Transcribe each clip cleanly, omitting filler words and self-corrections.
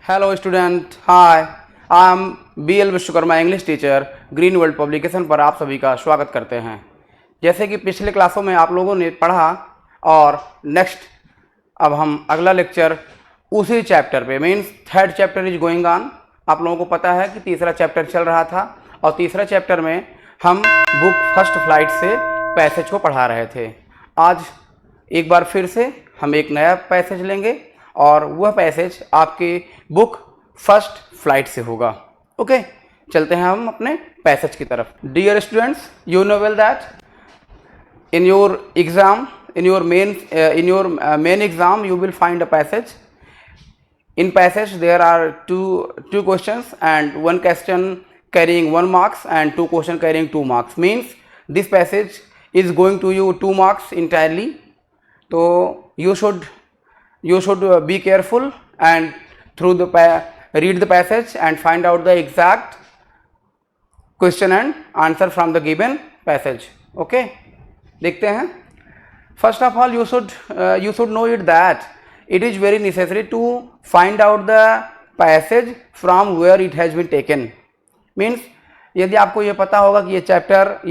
Hello student, hi, I am BL Vishwakarma, English teacher, green world publication पर आप सभी का स्वागत करते हैं। जैसे कि पिछले क्लासों में आप लोगों ने पढ़ा और नेक्स्ट अब हम अगला लेक्चर उसी चैप्टर पे means third chapter is going on. आप लोगों को पता है कि तीसरा चैप्टर चल रहा था और तीसरा चैप्टर में हम बुक फर्स्ट फ्लाइट से पैसेज को पढ़ा रहे थे। आज एक बार फिर से हम एक नया पैसेज लेंगे और वह पैसेज आपके बुक फर्स्ट फ्लाइट से होगा। ओके, चलते हैं हम अपने पैसेज की तरफ। Dear students, you know well that in your main exam you will find a passage. In passage there are two questions and one question carrying 1 marks and 2 question carrying 2 marks. Means this passage is going to you 2 marks entirely. So you should be careful and read the passage and find out the exact question and answer from the given passage. Okay, देखते हैं। First of all you should know it that it is very necessary to find out the passage from where it has been taken. Means यदि आपको ये पता होगा कि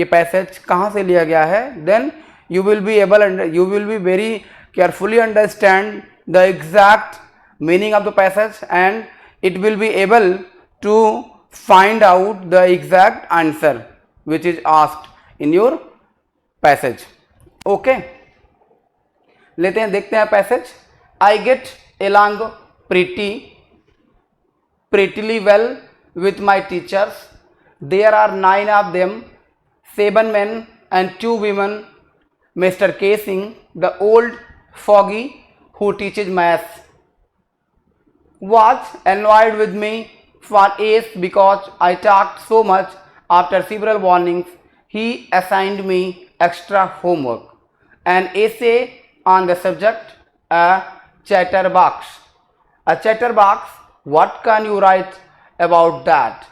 ये passage कहाँ से लिया गया है, then you will be very carefully understand the exact meaning of the passage and it will be able to find out the exact answer which is asked in your passage. Okay, लेते हैं, देखते हैं passage. I get along prettily well with my teachers. There are 9 of them, 7 men and 2 women. Mr. K. Singh, the old foggy who teaches maths, was annoyed with me for ages because I talked so much. After several warnings, he assigned me extra homework, an essay on the subject, a chatterbox. A chatterbox, what can you write about that?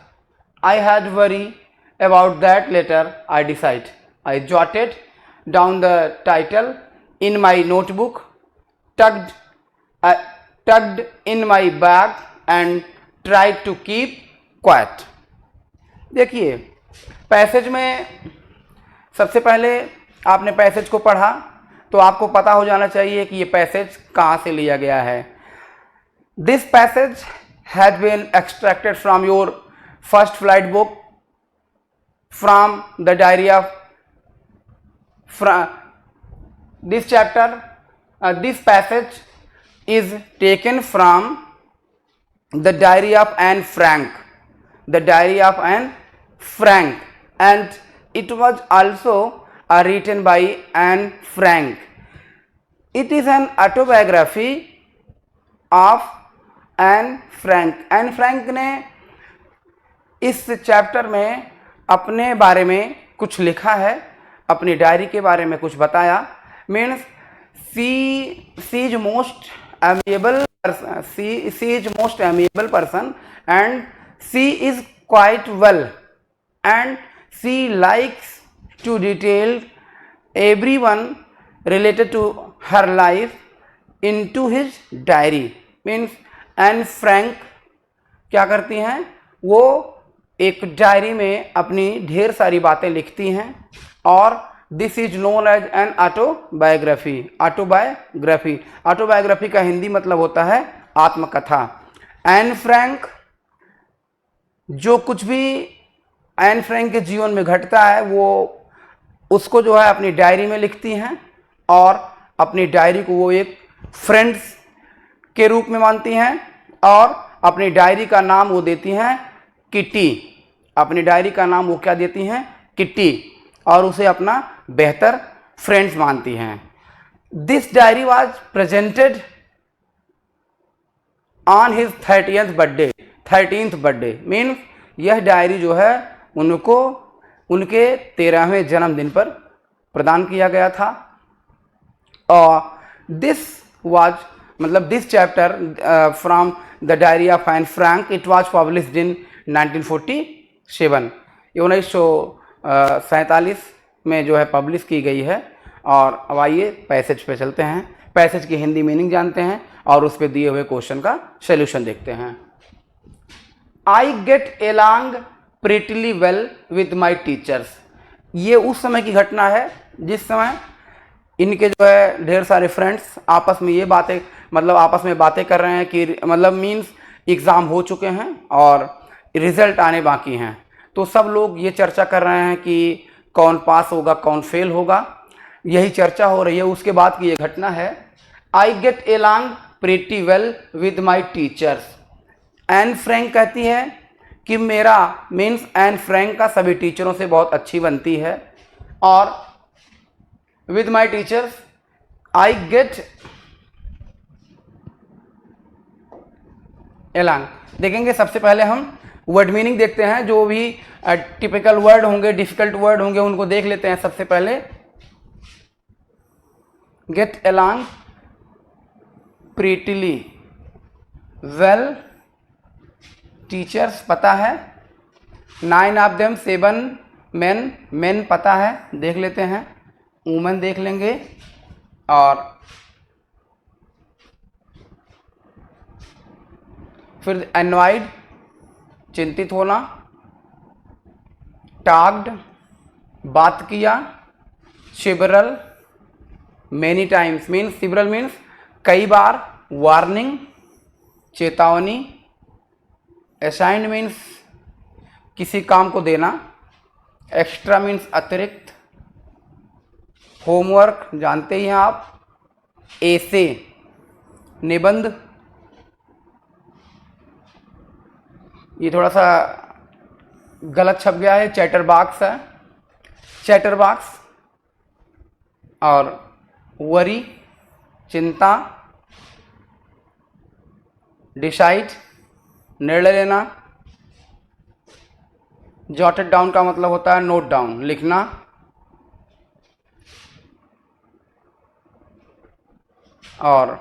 I had worry about that later. I decided. I jotted down the title in my notebook, tucked in my bag and tried to keep quiet. देखिए, passage में सबसे पहले आपने passage को पढ़ा तो आपको पता हो जाना चाहिए कि ये पैसेज कहाँ से लिया गया है। This passage has been extracted from your first flight book from the diary of this chapter. This passage is taken from the diary of Anne Frank, and it was also written by Anne Frank. It is an autobiography of Anne Frank. Anne Frank ने इस chapter में अपने बारे में कुछ लिखा है, अपनी डायरी के बारे में कुछ बताया। Means she is most amiable person and she is quite well and she likes to detail everyone related to her life into his diary. Means Anne Frank क्या करती हैं, वो एक डायरी में अपनी ढेर सारी बातें लिखती हैं और this is known as an autobiography. Autobiography का हिंदी मतलब होता है आत्मकथा। एन फ्रैंक, जो कुछ भी एन फ्रैंक के जीवन में घटता है वो उसको जो है अपनी डायरी में लिखती हैं और अपनी डायरी को वो एक फ्रेंड्स के रूप में मानती हैं और अपनी डायरी का नाम वो देती हैं किटी। अपनी डायरी का नाम वो क्या देती हैं, किटी, और उसे अपना बेहतर फ्रेंड्स मानती हैं। This diary was presented on his 13th birthday. Means यह डायरी जो है उनको उनके 13वें जन्मदिन पर प्रदान किया गया था। और this chapter from the diary of Anne Frank, it was published in 1947। 1947 में जो है पब्लिश की गई है। और अब आइए पैसेज पे चलते हैं, पैसेज की हिंदी मीनिंग जानते हैं और उस पर दिए हुए क्वेश्चन का सॉल्यूशन देखते हैं। I get along prettily well with my teachers. ये उस समय की घटना है जिस समय इनके जो है ढेर सारे फ्रेंड्स आपस में ये बातें मतलब आपस में बातें कर रहे हैं कि मतलब मीन्स एग्ज़ाम हो चुके हैं और रिज़ल्ट आने बाकी हैं। तो सब लोग ये चर्चा कर रहे हैं कि कौन पास होगा कौन फेल होगा, यही चर्चा हो रही है। उसके बाद की ये घटना है। आई get along pretty well with my teachers. N Frank कहती है कि मेरा मीन्स एन फ्रैंक का सभी टीचरों से बहुत अच्छी बनती है। और with my teachers I get along. देखेंगे सबसे पहले हम वर्ड मीनिंग देखते हैं, जो भी टिपिकल वर्ड होंगे डिफिकल्ट वर्ड होंगे उनको देख लेते हैं। सबसे पहले गेट एलॉन्ग प्रीटिली वेल टीचर्स पता है, 9 ऑफ देम 7 मेन, मेन पता है, देख लेते हैं। वुमेन देख लेंगे। और फिर एनवाइड चिंतित होना, टाग्ड बात किया, सिबरल मेनी टाइम्स मीन्स सिबरल मीन्स कई बार, वार्निंग चेतावनी, असाइंड मीन्स किसी काम को देना, एक्स्ट्रा मीन्स अतिरिक्त, होमवर्क जानते ही हैं आप, एसे निबंध, ये थोड़ा सा गलत छप गया है, चैटर बॉक्स है, चैटर बॉक्स। और वरी चिंता, डिसाइड निर्णय लेना, जॉटेड डाउन का मतलब होता है नोट डाउन लिखना, और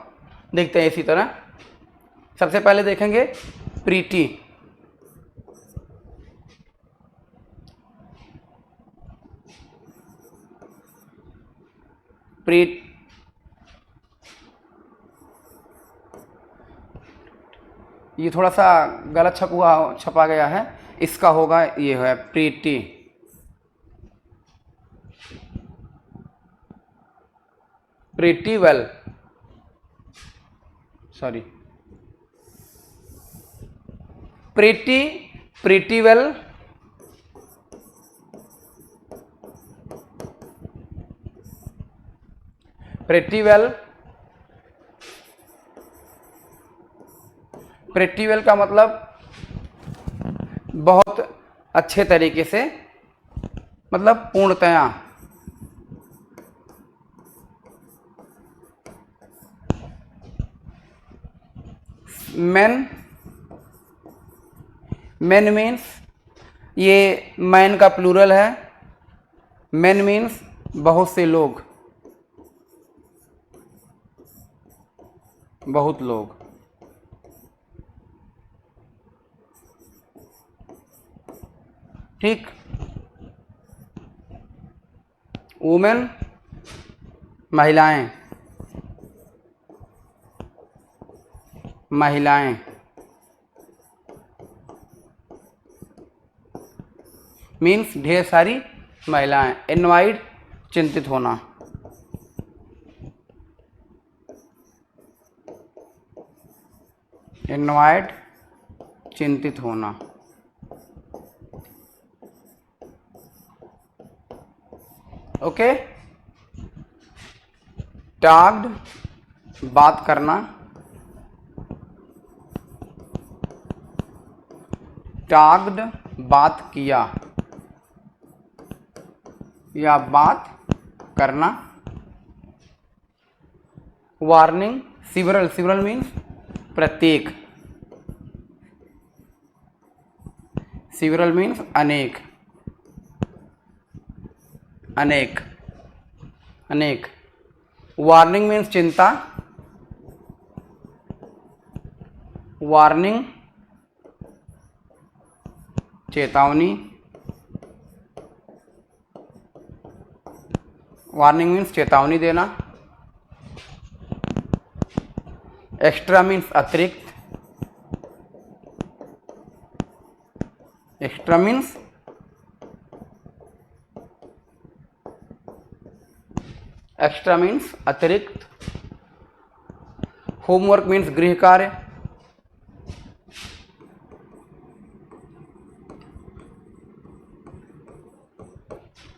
देखते हैं इसी तरह। सबसे पहले देखेंगे प्रीटी। ये थोड़ा सा गलत छपा गया है, इसका होगा ये है pretty, pretty well, sorry pretty, pretty well, pretty well. Pretty well का मतलब बहुत अच्छे तरीके से, मतलब पूर्णतया। मैन, मैन मीन्स ये मैन का प्लूरल है, मैन मीन्स बहुत से लोग, बहुत लोग। ठीक। वुमेन महिलाएं, महिलाएं। मीन्स ढेर सारी महिलाएं। इनवाइड चिंतित होना, इनवाइड चिंतित होना। ओके। टाग्ड बात करना, टाग्ड बात किया या बात करना। वार्निंग सिवरल, सिवरल मीन्स प्रत्येक, सिवरल मीन्स अनेक, अनेक, अनेक। वार्निंग मीन्स चिंता, वार्निंग चेतावनी, वार्निंग मीन्स चेतावनी देना। एक्स्ट्रा मीन्स अतिरिक्त, एक्स्ट्रा मीन्स अतिरिक्त, होमवर्क मीन्स गृह कार्य,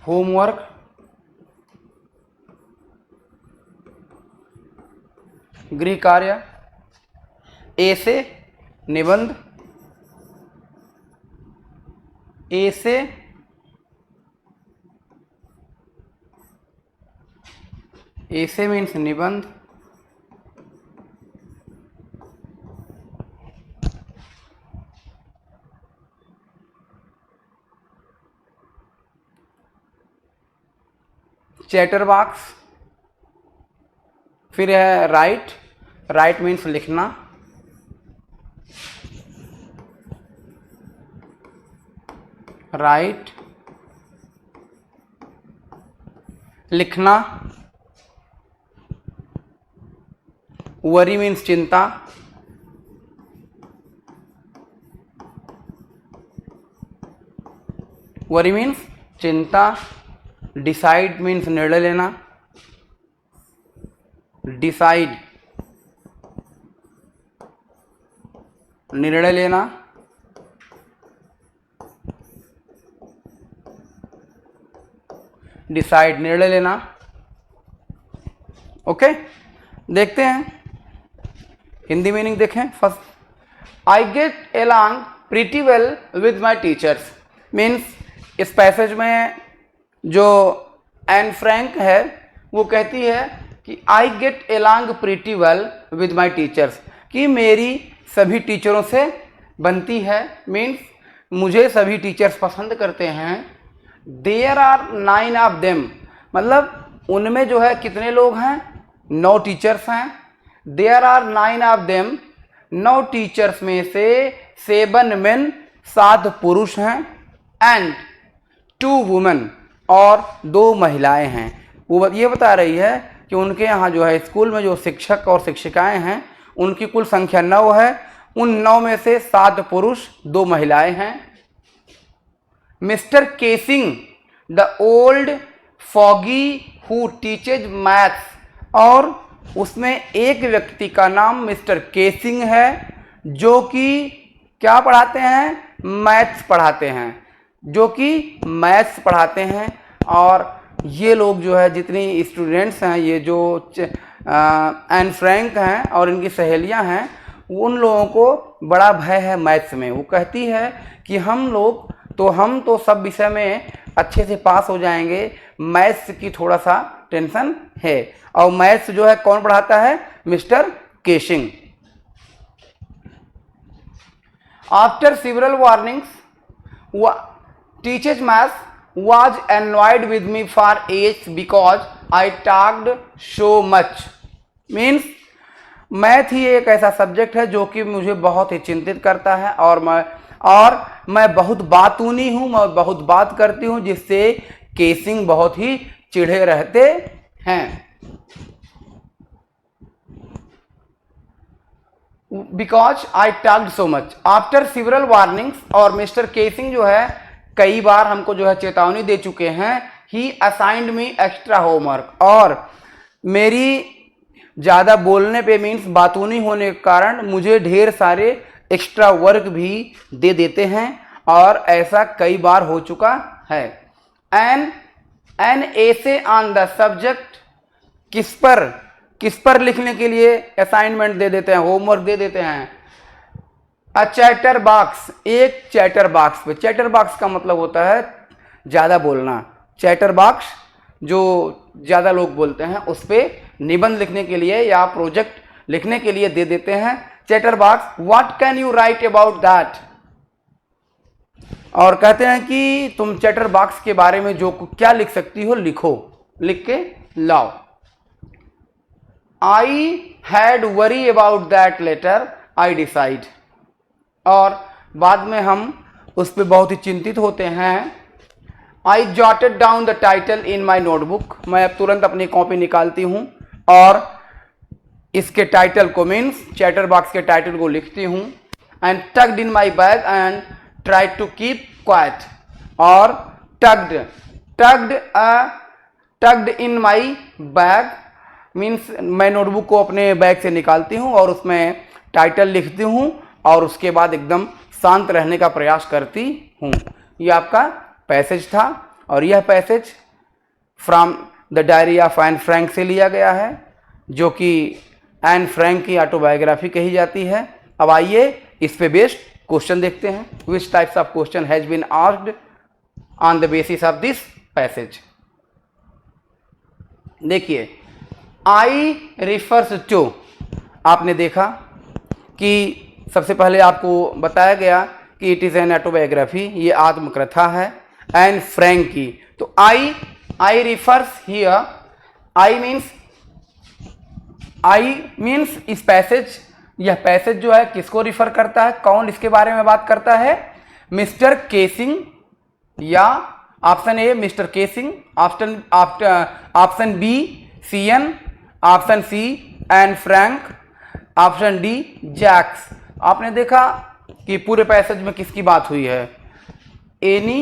होमवर्क, गृह कार्य। ए से निबंध, ए से मीन्स निबंध, चैटर बॉक्स, फिर है राइट, राइट मीन्स लिखना, राइट लिखना, वरी मीन्स चिंता, वरी मीन्स चिंता, डिसाइड मीन्स निर्णय लेना, डिसाइड निर्णय लेना, डिसाइड निर्णय लेना। ओके, देखते हैं हिंदी मीनिंग। देखें first, I get along pretty well with my teachers means इस पैसेज में जो एन फ्रैंक है वो कहती है कि आई get along pretty well with my teachers, कि मेरी सभी टीचरों से बनती है, मीन्स मुझे सभी टीचर्स पसंद करते हैं। देयर आर 9 ऑफ देम, मतलब उनमें जो है कितने लोग हैं, 9 टीचर्स हैं। There are 9 of them, 9 teachers में से 7 मेन 7 पुरुष हैं, एंड 2 वुमेन और 2 महिलाएं हैं। वो ये बता रही है कि उनके यहाँ जो है स्कूल में जो शिक्षक और शिक्षिकाएं हैं उनकी कुल संख्या 9 है, उन 9 में से 7 पुरुष 2 महिलाएं हैं। Mister casing the old foggy who teaches maths, और उसमें एक व्यक्ति का नाम मिस्टर केसिंग है जो कि क्या पढ़ाते हैं, मैथ्स पढ़ाते हैं, जो कि मैथ्स पढ़ाते हैं। और ये लोग जो है जितनी स्टूडेंट्स हैं, ये जो एन फ्रैंक हैं और इनकी सहेलियां हैं, उन लोगों को बड़ा भय है मैथ्स में। वो कहती है कि हम तो सब विषय में अच्छे से पास हो जाएंगे, मैथ्स की थोड़ा सा टेंशन है। और मैथ्स जो है कौन पढ़ाता है, mister casing. After several warnings teachers maths was annoyed with me for ages because I talked so much means math ही एक ऐसा सब्जेक्ट है जो कि मुझे बहुत ही चिंतित करता है, और मैं बहुत बातूनी हूँ, मैं बहुत बात करती हूँ, जिससे केसिंग बहुत ही चिढ़े रहते हैं। Because I talked so much after several warnings, और मिस्टर केसिंग जो है कई बार हमको जो है चेतावनी दे चुके हैं। ही असाइंड मी एक्स्ट्रा होमवर्क, और मेरी ज़्यादा बोलने पे मीन्स बातूनी होने के कारण मुझे ढेर सारे एक्स्ट्रा वर्क भी दे देते हैं, और ऐसा कई बार हो चुका है। An essay on the subject, किस पर लिखने के लिए असाइनमेंट दे देते हैं, होमवर्क दे देते हैं। अ चैटर बॉक्स, एक चैटर बॉक्स पे, चैटर बॉक्स का मतलब होता है ज़्यादा बोलना। चैटर बॉक्स जो ज़्यादा लोग बोलते हैं उस पर निबंध लिखने के लिए या प्रोजेक्ट लिखने के लिए दे देते हैं chatter box. What can you right about that, और कहते हैं कि तुम चैटर बॉक्स के बारे में जो क्या लिख सकती हो लिखो, लिख के लाओ। I had worry about that letter I decide, और बाद में हम उस पर बहुत ही चिंतित होते हैं। आई jotted down the title in my notebook, मैं अब तुरंत अपनी कॉपी निकालती हूँ और इसके टाइटल को मीन्स चैटर बॉक्स के टाइटल को लिखती हूँ। And tucked in my bag and try to keep quiet, और tugged in my bag means मैं नोटबुक को अपने बैग से निकालती हूँ और उसमें टाइटल लिखती हूँ और उसके बाद एकदम शांत रहने का प्रयास करती हूँ। यह आपका पैसेज था और यह passage from the diary of Anne Frank से लिया गया है, जो कि एन फ्रैंक की ऑटोबायोग्राफी कही जाती है। अब आइए इस पे बेस्ड क्वेश्चन देखते हैं। Which types of question has been asked on the basis of this passage. देखिए, आई रिफर्स टू, आपने देखा कि सबसे पहले आपको बताया गया कि इट इज़ एन ऑटोबायोग्राफी, ये आत्मकथा है एन फ्रैंक की। तो आई रिफर्स हियर, आई मीन्स इस पैसेज, यह पैसेज जो है किसको रिफर करता है, कौन इसके बारे में बात करता है, मिस्टर केसिंग, या option A mister Keesing, option B CN, option C Anne Frank, option D Jacques. आपने देखा कि पूरे पैसेज में किसकी बात हुई है, एनी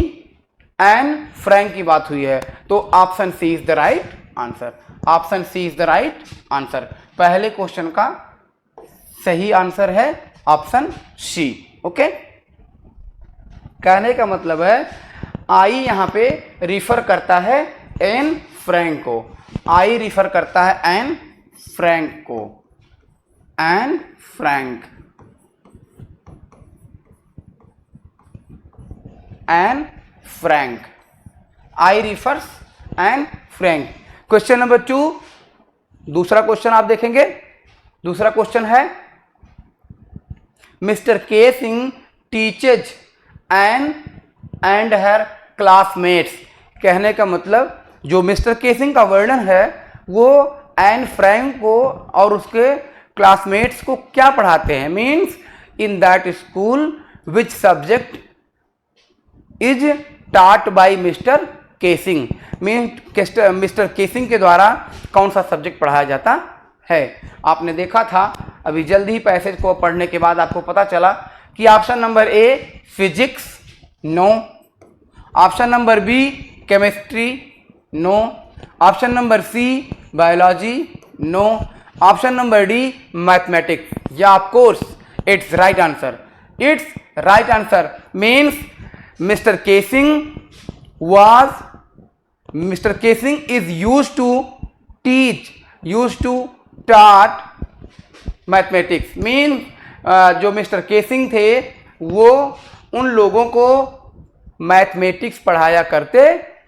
एन फ्रैंक की बात हुई है। तो option C is the right answer, option C is the right answer. पहले क्वेश्चन का सही आंसर है ऑप्शन सी। ओके, कहने का मतलब है आई यहां पे रिफर करता है एन फ्रैंक को, आई रिफर करता है एन फ्रैंक को, Anne Frank, Anne Frank, I refers Anne Frank. Question number 2, दूसरा क्वेश्चन आप देखेंगे। दूसरा क्वेश्चन है mister Keesing teaches Anne and her classmates. कहने का मतलब जो मिस्टर केसिंग का वर्णन है वो एन फ्रैंक को और उसके क्लासमेट्स को क्या पढ़ाते हैं, means in that school which subject is taught by mister casing, means mister casing के द्वारा कौन सा सब्जेक्ट पढ़ाया जाता है। आपने देखा था अभी जल्दी ही पैसेज को पढ़ने के बाद आपको पता चला कि option number A physics no, option number B chemistry no, option number C biology no, option number D mathematics. या of course it's right answer, it's right answer means mister Keesing is used to taught mathematics. Mean जो mister Keesing थे वो उन लोगों को mathematics पढ़ाया करते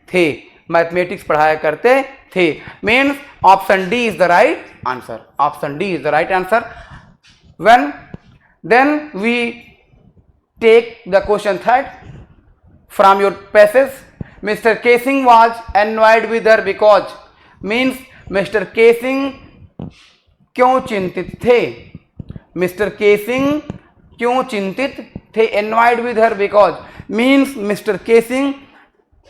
थे, मैथमेटिक्स पढ़ाया करते थे। Means option D is the right answer, option D is the right answer. then we take the question third from your passage. Mr. Casing was annoyed with her because means Mr. Casing क्यों चिंतित थे, mister casing क्यों चिंतित थे, annoyed with her because means mister casing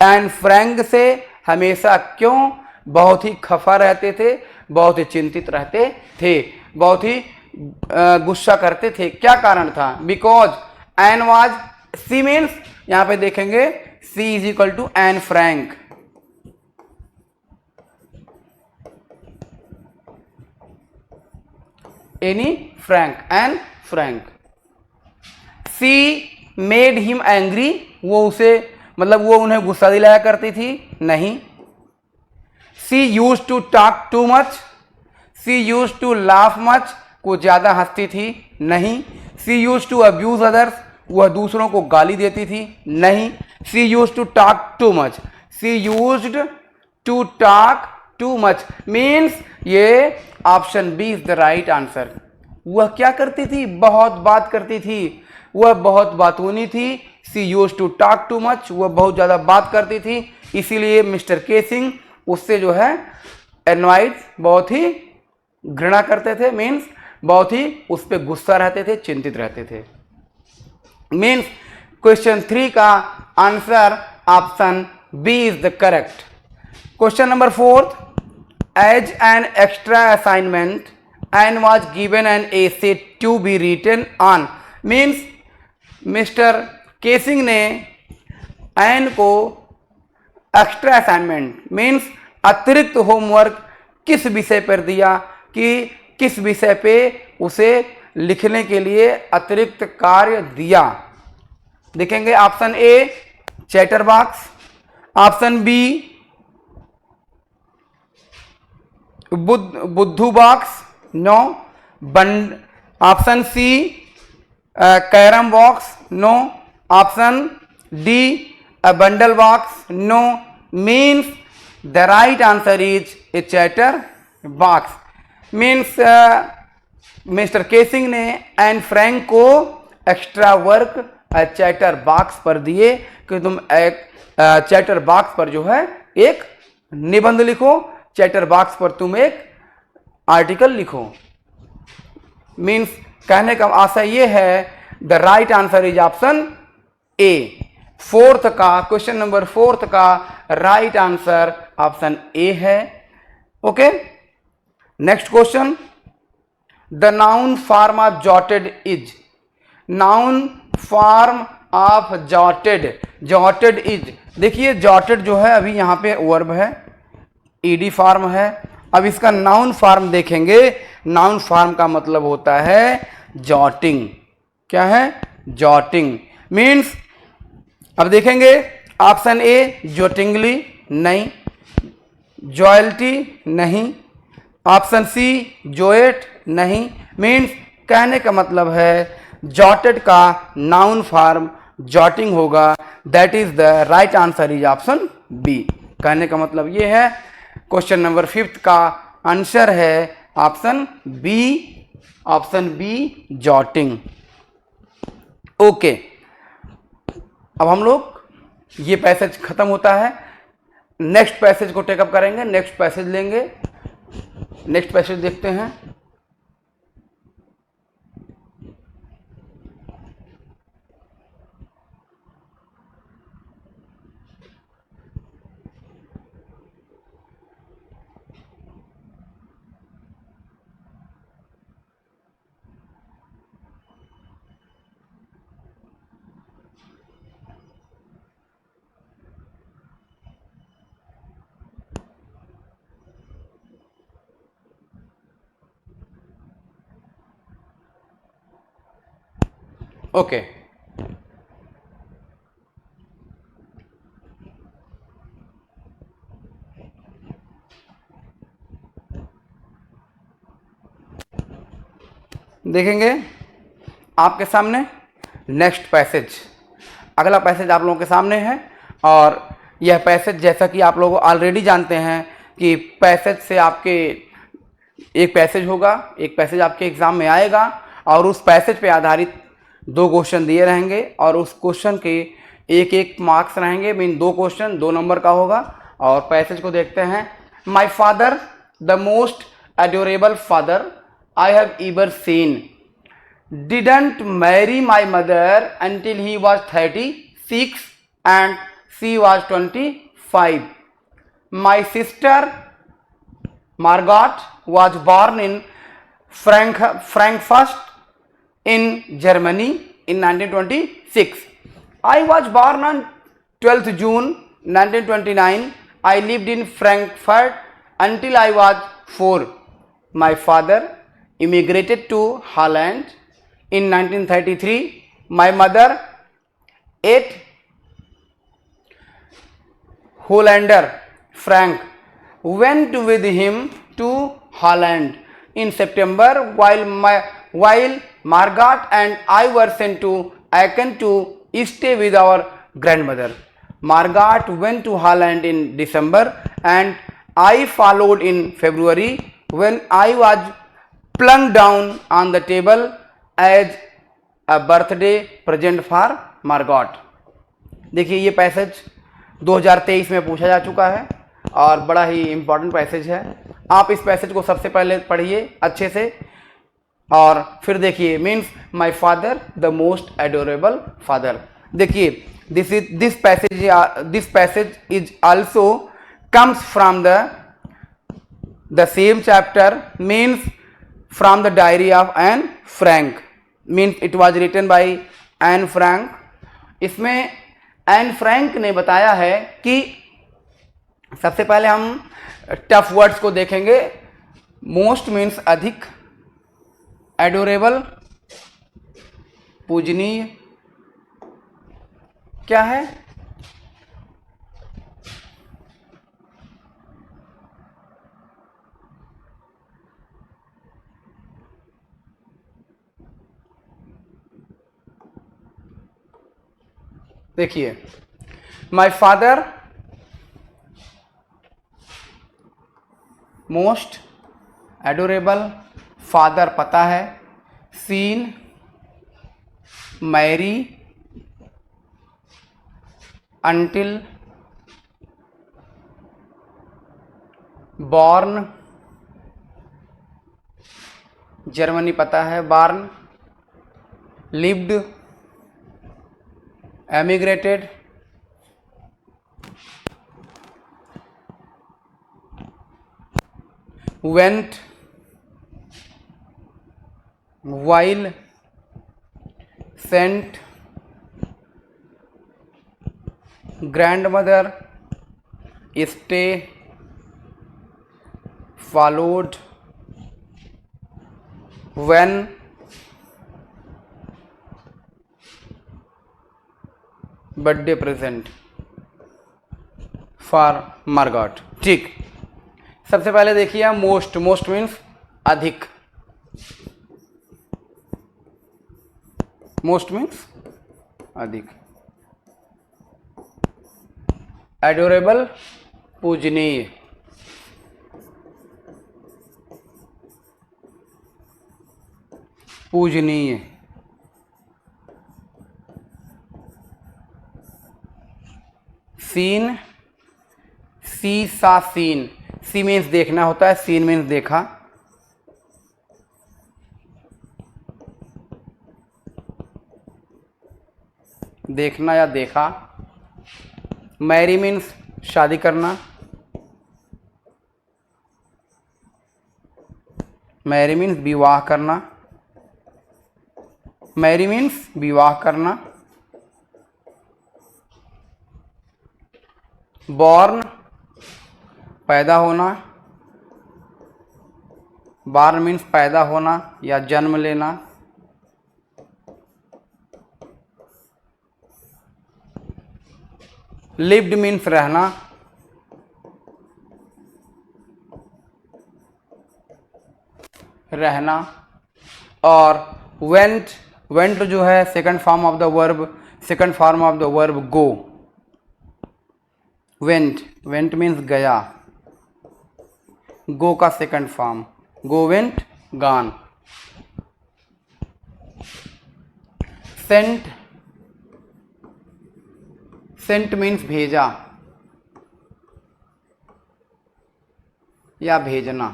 and Frank से हमेशा क्यों बहुत ही खफा रहते थे, बहुत ही चिंतित रहते थे, बहुत ही गुस्सा करते थे। क्या कारण था, because Anne was, she means यहां पे देखेंगे she is equal to Anne Frank, Annie Frank, Anne Frank. She made him angry, वो उसे मतलब वो उन्हें गुस्सा दिलाया करती थी, नहीं। She use to talk too much, she use to laugh much, को ज्यादा हंसती थी, नहीं। She use to abuse others, वह दूसरों को गाली देती थी, नहीं। She use to talk too much, she used to talk too much means ये option B is the right answer. वह क्या करती थी, बहुत बात करती थी, वह बहुत बातूनी थी। She use to talk too much, वह बहुत ज़्यादा बात करती थी, इसीलिए मिस्टर केसिंग उससे जो है एनवाइड, बहुत ही घृणा करते थे, मीन्स बहुत ही उस पर गुस्सा रहते थे, चिंतित रहते थे। मीन्स क्वेश्चन 3 का answer option B is the correct. Question number 4, as an extra assignment and was given an essay to be written on, means mister Keesing ने एन को एक्स्ट्रा असाइनमेंट मीन्स अतिरिक्त होमवर्क किस विषय पर दिया, कि किस विषय पे उसे लिखने के लिए अतिरिक्त कार्य दिया। देखेंगे option A chatter box, option B बुद्धू box, no. Option C carrom box, no. Option D a bundle box, no. Means the right answer is a chatter box. Means mister Keesing ने एंड फ्रैंक को extra work chatter box पर दिए कि तुम एक chatter box पर जो है एक निबंध लिखो, चैटर बॉक्स पर तुम एक आर्टिकल लिखो। मीन्स कहने का आशय ये है the right answer is option A. Fourth का क्वेश्चन नंबर 4 का राइट आंसर ऑप्शन ए है। Okay, next question, the noun form of jotted is. Noun form of jotted, jotted is. देखिए जॉटेड जो है अभी यहां पे वर्ब है, ईडी फॉर्म है। अब इसका नाउन फॉर्म देखेंगे, नाउन फॉर्म का मतलब होता है जॉटिंग। क्या है? जॉटिंग। मीन्स अब देखेंगे ऑप्शन ए जोटिंगली, नहीं। जॉयल्टी, नहीं। ऑप्शन सी जोएट, नहीं। मीन्स कहने का मतलब है जॉटेड का नाउन फॉर्म जॉटिंग होगा। That is the right answer is option B. कहने का मतलब ये है क्वेश्चन नंबर 5 का आंसर है option B, option B jotting. Okay, अब हम लोग ये पैसेज खत्म होता है, नेक्स्ट पैसेज को टेकअप करेंगे, नेक्स्ट पैसेज लेंगे। नेक्स्ट पैसेज देखते हैं। ओके, देखेंगे आपके सामने नेक्स्ट पैसेज। अगला पैसेज आप लोगों के सामने है और यह पैसेज जैसा कि आप लोग ऑलरेडी जानते हैं कि पैसेज से आपके एक पैसेज होगा, एक पैसेज आपके एग्जाम में आएगा और उस पैसेज पे आधारित 2 क्वेश्चन दिए रहेंगे और उस क्वेश्चन के एक मार्क्स रहेंगे। मीन 2 क्वेश्चन 2 नंबर का होगा। और पैसेज को देखते हैं। My father the most adorable father I have ever seen didn't marry my mother until he was 36 and she was 25। माई सिस्टर Margot was born in Frankfurt in Germany in 1926. I was born on 12th June 1929. I lived in Frankfurt until I was 4. My father immigrated to Holland in 1933. My mother, 8 Hollander Frank, went with him to Holland in September while Margot and I were sent to Aachen to stay with our grandmother. Margot went to Holland in December and I followed in February when I was plunked down on the table as a birthday present for Margot. देखिए ये passage 2023 में पूछा जा चुका है और बड़ा ही important passage है। आप इस पैसेज को सबसे पहले पढ़िए अच्छे से और फिर देखिए। Means my father the most adorable father. देखिए this passage is also comes from the same chapter, means from the diary of Anne Frank. Means it was written by Anne Frank इसमें एन फ्रैंक ने बताया है कि सबसे पहले हम tough words को देखेंगे। मोस्ट मीन्स अधिक, एडोरेबल पूजनीय क्या है? देखिए, my father most adorable, father पता है, seen marry until born, Germany पता है, born lived emigrated went while sent grandmother stay followed when birthday present for Margot. ठीक, सबसे पहले देखिए मोस्ट, मोस्ट मीन्स अधिक, मोस्ट मीन्स अधिक, एडोरेबल पूजनीय, पूजनीय, सीन सी सा सीन, सी मीन्स देखना होता है, सीन मीन्स देखा, देखना या देखा, मैरी मीन्स शादी करना, मैरी मीन्स विवाह करना, मैरी मीन्स विवाह करना, बॉर्न पैदा होना, बॉर्न मीन्स पैदा होना या जन्म लेना, लिव्ड मीन्स रहना, रहना, और वेंट, वेंट जो है second form of the verb, second form of the verb go, went, went means गया, गो का second form, go went gone, sent, sent means भेजा या भेजना,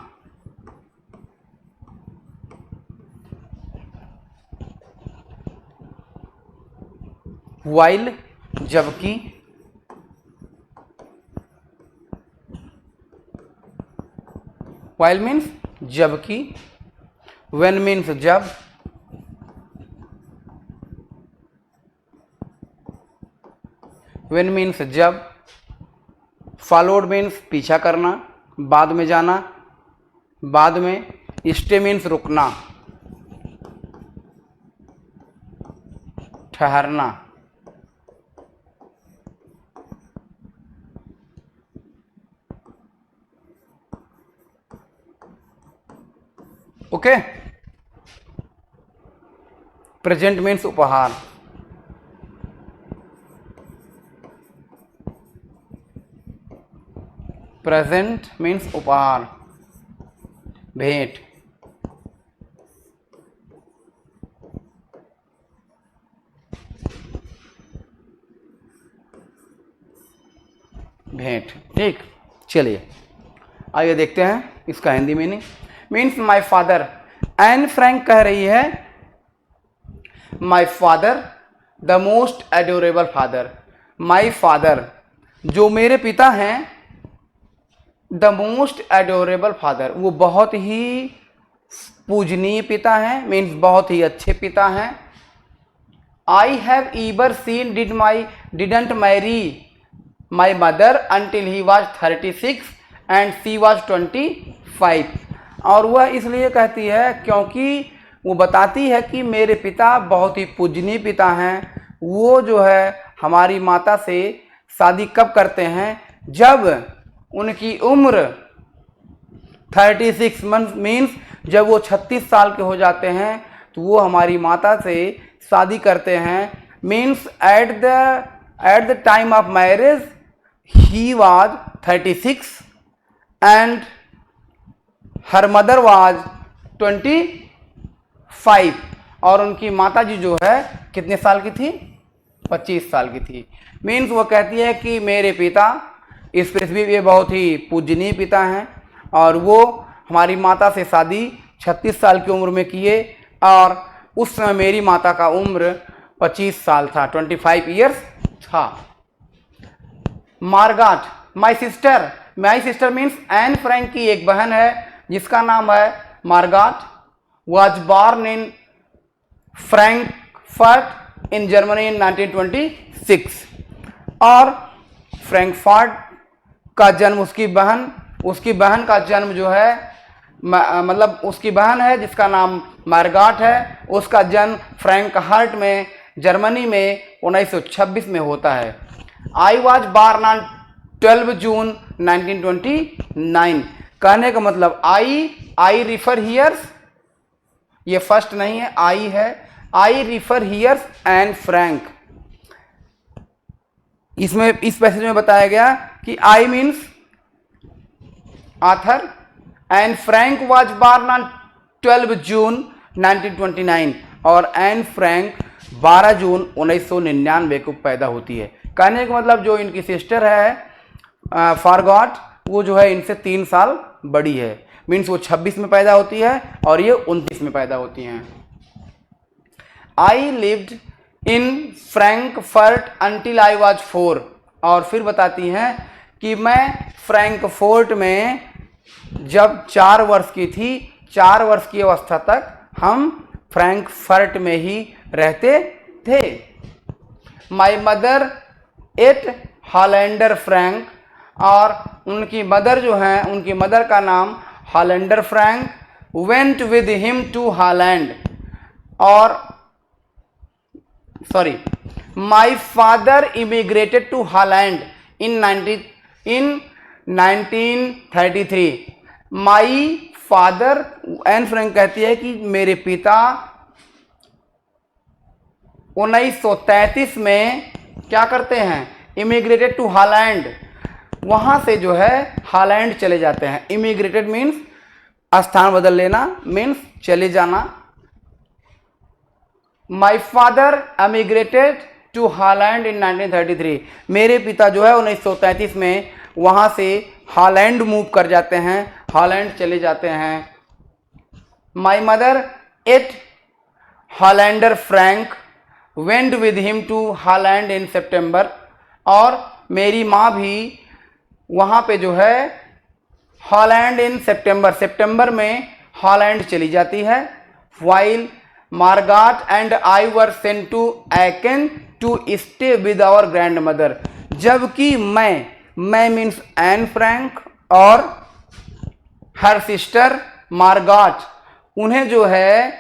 वाइल जबकि, वाइल मीन्स जबकि, व्हेन मीन्स जब, व्हेन मीन्स जब, फॉलोड मीन्स पीछा करना, बाद में जाना, बाद में, स्टे मीन्स रुकना, ठहरना, ओके। प्रेजेंट मीन्स उपहार, प्रेजेंट मीन्स उपहार, भेंट, भेंट। ठीक, चलिए आइए देखते हैं इसका Hindi meaning. Means my father, Anne Frank कह रही है my father the most adorable father, my father जो मेरे पिता हैं, द मोस्ट एडोरेबल फादर वो बहुत ही पूजनीय पिता हैं, मीन्स बहुत ही अच्छे पिता हैं, I have ever seen didn't marry my mother until he was 36 and she was 25। और वह इसलिए कहती है क्योंकि वो बताती है कि मेरे पिता बहुत ही पूजनीय पिता हैं। वो जो है हमारी माता से शादी कब करते हैं, जब उनकी उम्र 36 मंथ मीन्स जब वो 36 साल के हो जाते हैं तो वो हमारी माता से शादी करते हैं। Means at the time of marriage he was 36 and her mother was 25 और उनकी माता जी जो है कितने साल की थी, 25 साल की थी। मीन्स वो कहती है कि मेरे पिता इस पृथ्वी पे बहुत ही पूजनीय पिता हैं और वो हमारी माता से शादी 36 साल की उम्र में किए और उस समय मेरी माता का उम्र 25 साल था, 25 ईयर्स था। Margot my sister means Anne Frank की एक बहन है जिसका नाम है Margot, was born in Frankfurt in Germany in 1926। और फ्रैंकफर्ट का जन्म उसकी बहन का जन्म जो है मतलब उसकी बहन है जिसका नाम मार्गाट है, उसका जन्म फ्रैंकफर्ट में जर्मनी में 1926 में होता है। आई वॉज बॉर्न ऑन 12 जून 1929। कहने का मतलब आई रिफर हियर्स, ये फर्स्ट नहीं है, आई है, आई रिफर हियर्स एंड फ्रैंक। इसमें इस पैसेज में बताया गया कि I means author and Frank was born on 12 जून 1929 और एन फ्रैंक 12 जून 1999 को पैदा होती है। कहने का मतलब जो इनकी सिस्टर है फारगॉट वो जो है इनसे 3 साल बड़ी है। मीन्स वो 26 में पैदा होती है और ये 29 में पैदा होती हैं। I lived in Frankfurt until I was 4। और फिर बताती हैं कि मैं फ्रैंकफर्ट में जब 4 वर्ष की थी, 4 वर्ष की अवस्था तक हम फ्रैंकफर्ट में ही रहते थे। My mother Edith Hollander Frank, और उनकी मदर जो हैं उनकी मदर का नाम Hollander Frank, went with him to Holland. और sorry, my father immigrated to Holland in 1933। My father, Anne Frank कहती है कि मेरे पिता 1933 में क्या करते हैं, इमिग्रेटेड टू हॉलैंड, वहां से जो है हॉलैंड चले जाते हैं। इमिग्रेटेड मीन्स स्थान बदल लेना, मीन्स चले जाना। My father emigrated to Holland in 1933। मेरे पिता जो है 1933 में वहां से हॉलैंड मूव कर जाते हैं, हॉलैंड चले जाते हैं। My mother Edith Hollander Frank went with him to Holland in September. और मेरी माँ भी वहाँ पे जो है हॉलैंड इन सितंबर में हॉलैंड चली जाती है। While Margot and I were sent to Aachen to stay with our grandmother. जबकि मैं मीन्स एन फ्रैंक और हर सिस्टर मार्गाट, उन्हें जो है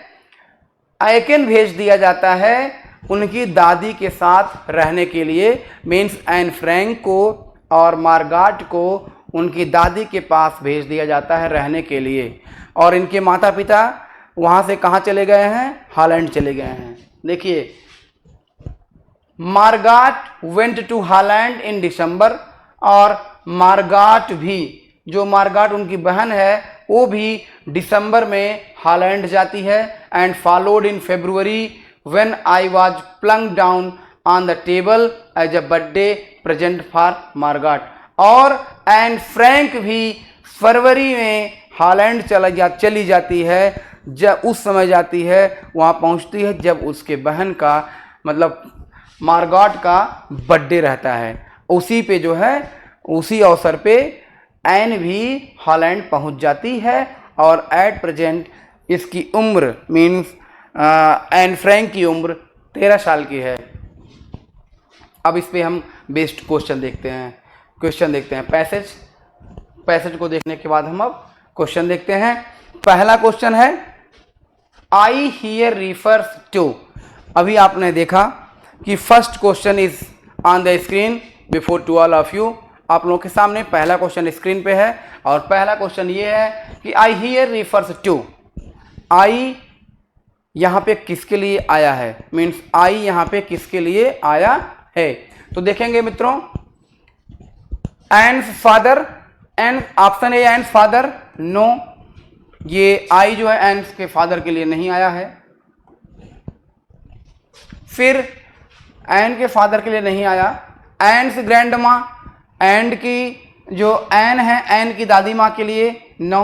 एकेन भेज दिया जाता है उनकी दादी के साथ रहने के लिए। मीन्स एन फ्रैंक को और मार्गाट को उनकी दादी के पास भेज दिया जाता है रहने के लिए। और इनके माता पिता वहाँ से कहाँ चले गए हैं, हॉलैंड चले गए हैं। देखिए, मार्गाट वेंट टू हॉलैंड इन दिसंबर, और मार्गाट भी, जो मार्गाट उनकी बहन है, वो भी दिसंबर में हॉलैंड जाती है। And followed in February when I was plunked down on the table as a birthday present for Margot. और एन फ्रैंक भी फरवरी में हॉलैंड चली जाती है, जब उस समय जाती है, वहाँ पहुँचती है जब उसके बहन का मतलब मार्गाट का बर्थडे रहता है। उसी पे जो है उसी अवसर पे एन भी हॉलैंड पहुँच जाती है। और एट प्रेजेंट इसकी उम्र मीन्स एन फ्रैंक की उम्र 13 साल की है। अब इस पे हम बेस्ड क्वेश्चन देखते हैं। पैसेज को देखने के बाद हम अब क्वेश्चन देखते हैं। पहला क्वेश्चन है आई हियर रिफर्स टू। अभी आपने देखा कि first question is on the screen before to all of you. आप लोगों के सामने पहला क्वेश्चन स्क्रीन पे है और पहला क्वेश्चन ये है कि आई हियर रिफर्स टू। आई यहाँ पे किसके लिए आया है, मीन्स आई यहाँ पे किसके लिए आया है। तो देखेंगे मित्रों, and father, and option A and father, no, ये आई जो है एंड के फादर के लिए नहीं आया है। फिर एंड के फादर के लिए नहीं आया। एंड्स ग्रैंड माँ, एंड की जो एन है एन की दादी माँ के लिए, no,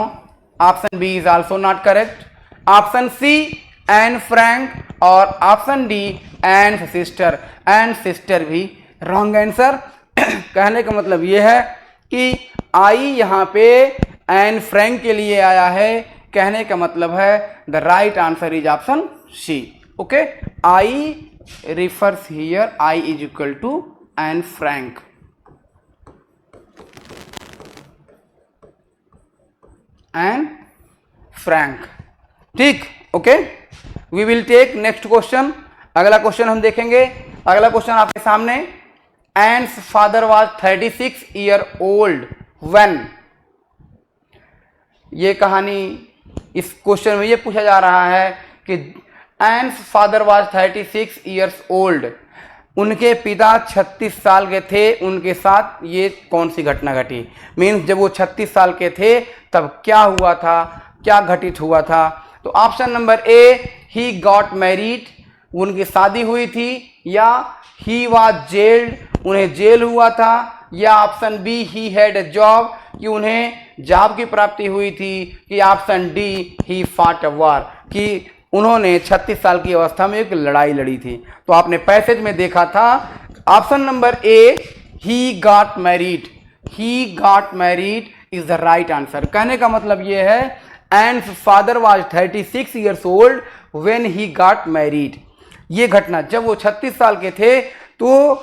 option B is also not correct. Option C and Frank और option D and sister, and sister भी रॉन्ग आंसर। कहने का मतलब ये है कि आई यहाँ पे एंड फ्रैंक के लिए आया है। कहने का मतलब है the right answer is option C. Okay, I refers here I is equal to Anne Frank. Anne Frank, ठीक। Okay, we will take next question. अगला क्वेश्चन हम देखेंगे। अगला क्वेश्चन आपके सामने, Anne's father was 36 year old when। ये कहानी, इस क्वेश्चन में ये पूछा जा रहा है कि Anne's father was 36 years old। उनके पिता 36 साल के थे, उनके साथ ये कौन सी घटना घटी, मीन्स जब वो 36 साल के थे तब क्या हुआ था, क्या घटित हुआ था। तो option number A, he got married, उनकी शादी हुई थी, या ही वाज जेल्ड, उन्हें जेल हुआ था, या option B he had a job, कि उन्हें जॉब की प्राप्ति हुई थी, कि option D he fought a war, कि उन्होंने 36 साल की अवस्था में एक लड़ाई लड़ी थी। तो आपने पैसेज में देखा था option number A, he got married, he got married is the right answer. कहने का मतलब ये है and father was 36 years old when he got married. ये घटना जब वो 36 साल के थे तो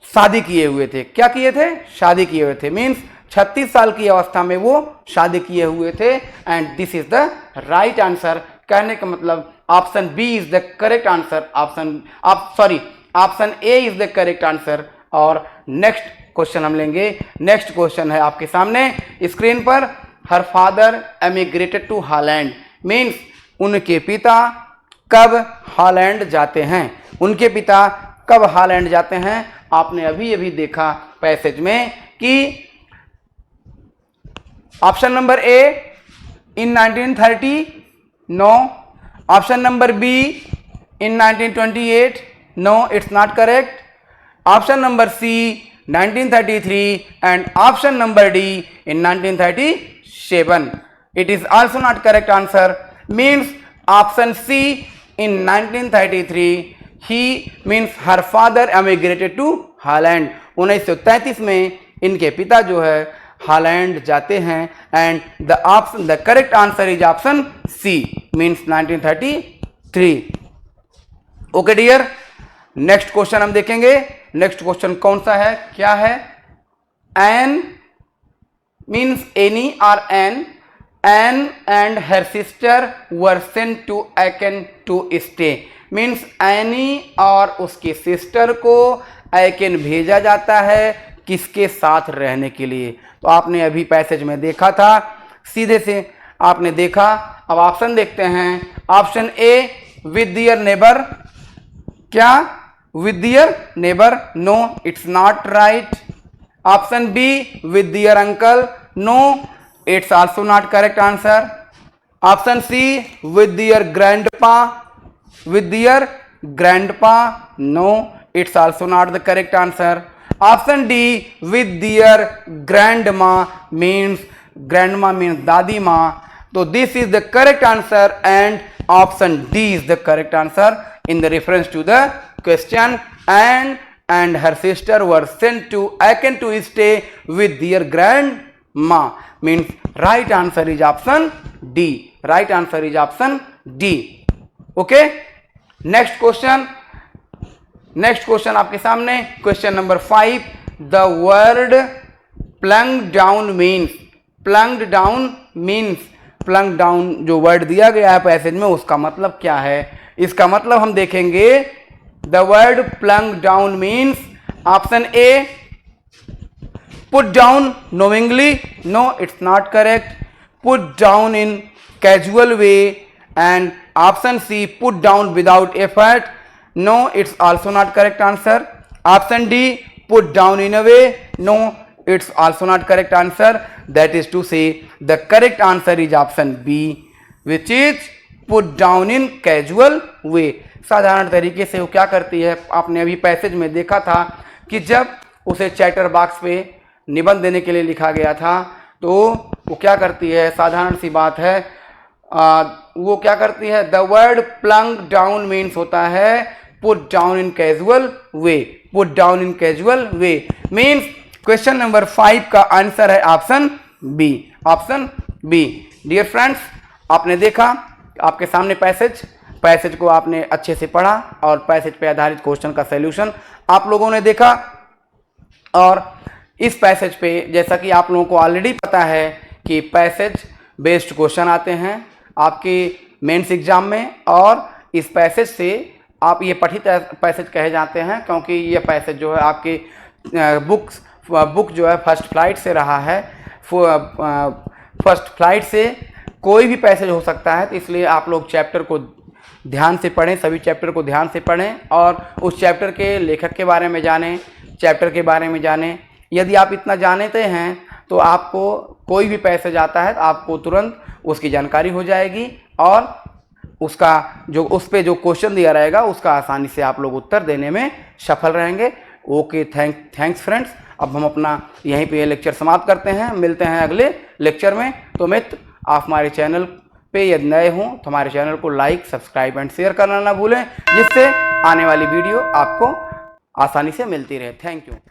शादी किए हुए थे। क्या किए थे? शादी किए हुए थे, मीन्स 36 साल की अवस्था में वो शादी किए हुए थे, and this is the right answer. कहने का मतलब option B is the correct answer, option A is the correct answer. और नेक्स्ट क्वेश्चन हम लेंगे। नेक्स्ट क्वेश्चन है आपके सामने स्क्रीन पर, her father emigrated to Holland, means उनके पिता कब हॉलैंड जाते हैं, उनके पिता कब हॉलैंड जाते हैं। आपने अभी अभी देखा पैसेज में कि option number A in 1930, no, option number B in 1928, no, it's not correct, option number C 1933 and option number D in 1937, it is also not correct answer. Means option C in 1933, ही means her father emigrated to Holland. 1933 में इनके पिता जो है Holland जाते हैं, and the correct answer is option C, means 1933। Okay dear, next question हम देखेंगे। नेक्स्ट क्वेश्चन कौन सा है, क्या है? एन मीन्स एनी और Anne and her sister were sent to Aachen to stay, means Annie और उसकी सिस्टर को एकेन भेजा जाता है किसके साथ रहने के लिए। तो आपने अभी पैसेज में देखा था, सीधे से आपने देखा। अब ऑप्शन देखते हैं। Option A with their neighbour, क्या with their neighbour, no, it's not right. Option B with their uncle, no, it's also not correct answer. Option C with their grandpa, with their grandpa, no, it's also not the correct answer. Option D with their grandma, means grandma means दादी माँ। तो this is the correct answer and option D is the correct answer in the reference to the question. And her sister were sent to Aachen to stay with their grandma, means right answer is option D, right answer is option D. Okay, next question आपके सामने, question number 5। The word plunge down जो word दिया गया है passage में, उसका मतलब क्या है? इसका मतलब हम देखेंगे, the word plunge down means option A put down knowingly, no it's not correct, put down in casual way, and option C put down without effort, no it's also not correct answer. Option D put down in a way, no it's also not correct answer. That is to say the correct answer is option B, which is put down in casual way. साधारण तरीके से वो क्या करती है, आपने अभी passage में देखा था कि जब उसे चैटर बॉक्स पे निबंध देने के लिए लिखा गया था तो वो क्या करती है, साधारण सी बात है, वो क्या करती है, the word plunge down means होता है put down in casual way, put down in casual way means question number 5 का आंसर है option B, option B. Dear friends, आपने देखा आपके सामने पैसेज को आपने अच्छे से पढ़ा और पैसेज पे आधारित क्वेश्चन का सॉल्यूशन आप लोगों ने देखा। और इस पैसेज पे जैसा कि आप लोगों को ऑलरेडी पता है कि पैसेज बेस्ड क्वेश्चन आते हैं आपके मेंस एग्जाम में, और इस पैसेज से आप ये पठित पैसेज कहे जाते हैं क्योंकि ये पैसेज जो है आपके बुक जो है फर्स्ट फ्लाइट से रहा है। फर्स्ट फ्लाइट से कोई भी पैसेज हो सकता है, तो इसलिए आप लोग चैप्टर को ध्यान से पढ़ें, सभी चैप्टर को ध्यान से पढ़ें और उस चैप्टर के लेखक के बारे में जानें, चैप्टर के बारे में जानें। यदि आप इतना जानते हैं तो आपको कोई भी पैसेज आता है तो आपको तुरंत उसकी जानकारी हो जाएगी और उसका जो उस पे जो क्वेश्चन दिया रहेगा उसका आसानी से आप लोग उत्तर देने में सफल रहेंगे। Okay, thanks friends. अब हम अपना यहीं पे लेक्चर समाप्त करते हैं, मिलते हैं अगले लेक्चर में। तो मित्र, आप हमारे चैनल पे यदि नए हों तो हमारे चैनल को लाइक, सब्सक्राइब एंड शेयर करना ना भूलें, जिससे आने वाली वीडियो आपको आसानी से मिलती रहे। Thank you.